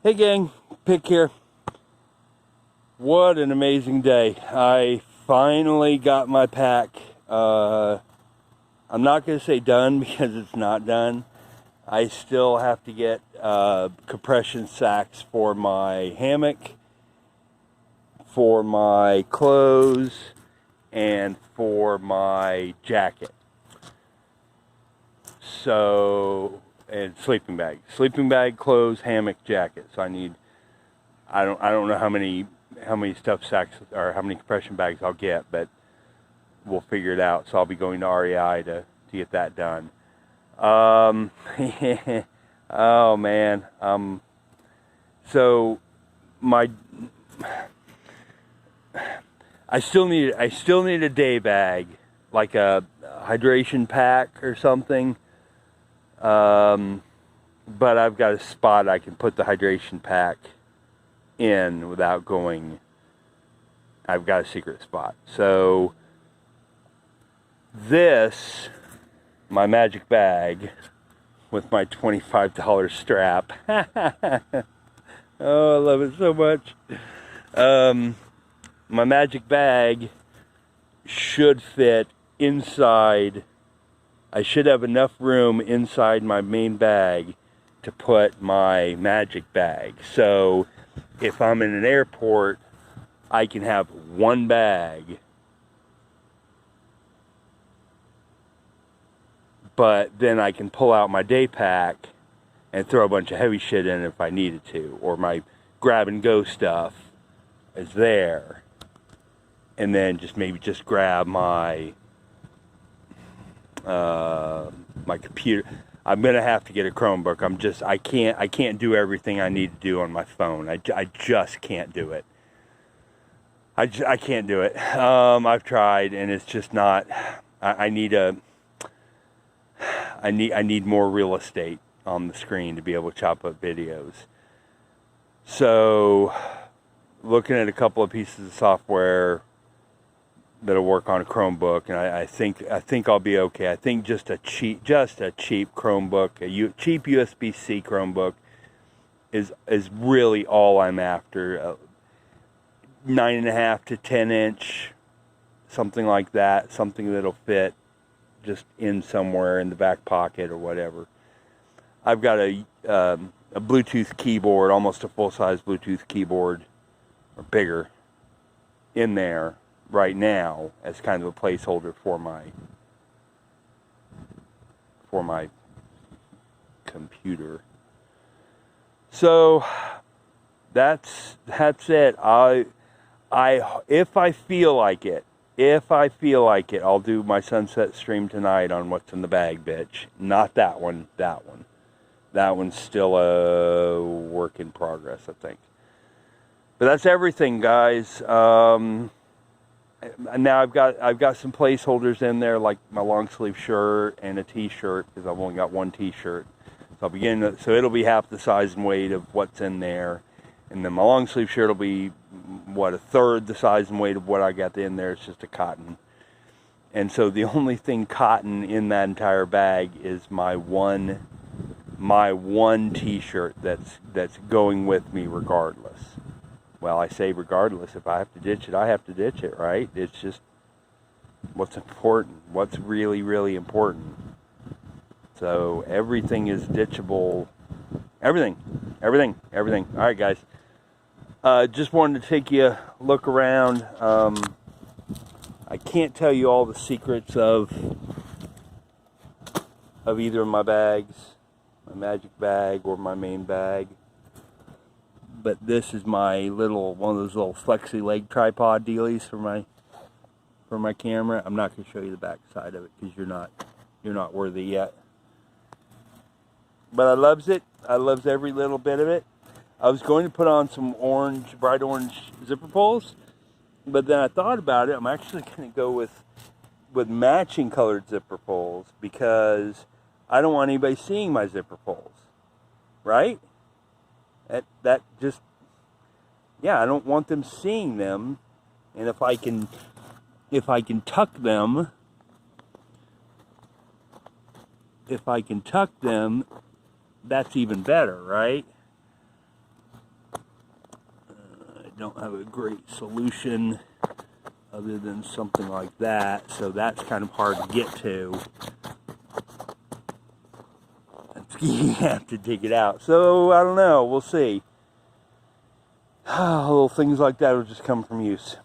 Hey gang, Pick here. What an amazing day. I finally got my pack. I'm not going to say done because it's not done. I still have to get compression sacks for my hammock, for my clothes, and for my jacket. So, and sleeping bag, clothes, hammock, jacket. So I don't know how many stuff sacks or how many compression bags I'll get, but we'll figure it out. So I'll be going to REI to get that done. Oh man. So I still need a day bag, like a hydration pack or something. But I've got a spot I can put the hydration pack in without going. I've got a secret spot. So my magic bag with my $25 strap. Oh, I love it so much. My magic bag should fit inside. I should have enough room inside my main bag to put my magic bag. So if I'm in an airport, I can have one bag, but then I can pull out my day pack and throw a bunch of heavy shit in if I needed to, or my grab and go stuff is there, and then maybe grab my my computer. I'm gonna have to get a Chromebook. I can't do everything I need to do on my phone. I just can't do it. I can't do it. I've tried, and it's just not. I need more real estate on the screen to be able to chop up videos. So, looking at a couple of pieces of software that'll work on a Chromebook, and I think I'll be okay. I think just a cheap Chromebook, cheap USB-C Chromebook is really all I'm after. 9.5 to 10 inch, something like that, something that'll fit just in somewhere in the back pocket or whatever. I've got a Bluetooth keyboard, almost a full-size Bluetooth keyboard, or bigger, in there right now as kind of a placeholder for my computer. So that's it. If I feel like it, I'll do my sunset stream tonight on what's in the bag, bitch. Not that one. That one's still a work in progress, I think. But that's everything, guys. Now I've got some placeholders in there, like my long sleeve shirt and a t-shirt, because I've only got one t-shirt. So it'll be half the size and weight of what's in there. And then my long sleeve shirt will be, a third the size and weight of what I got in there. It's just a cotton. And so the only thing cotton in that entire bag is my one t-shirt that's going with me regardless. Well, I say regardless. If I have to ditch it, I have to ditch it, right? It's just what's important, what's really, really important. So everything is ditchable. Everything. All right, guys. Just wanted to take you a look around. I can't tell you all the secrets of either of my bags, my magic bag or my main bag. But this is my one of those little flexi leg tripod dealies for my camera. I'm not going to show you the back side of it because you're not worthy yet. But I loves it. I loves every little bit of it. I was going to put on some bright orange zipper pulls, but then I thought about it. I'm actually going to go with matching colored zipper pulls because I don't want anybody seeing my zipper pulls, right? That just, yeah, I don't want them seeing them. And if I can tuck them, that's even better, right? don't have a great solution other than something like that, so that's kind of hard to get to. You have to dig it out. So, I don't know. We'll see. Little things like that will just come from use.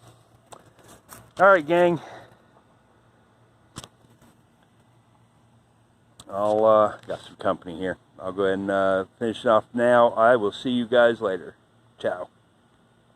Alright, gang. I'll, got some company here. I'll go ahead and finish it off now. I will see you guys later. Ciao.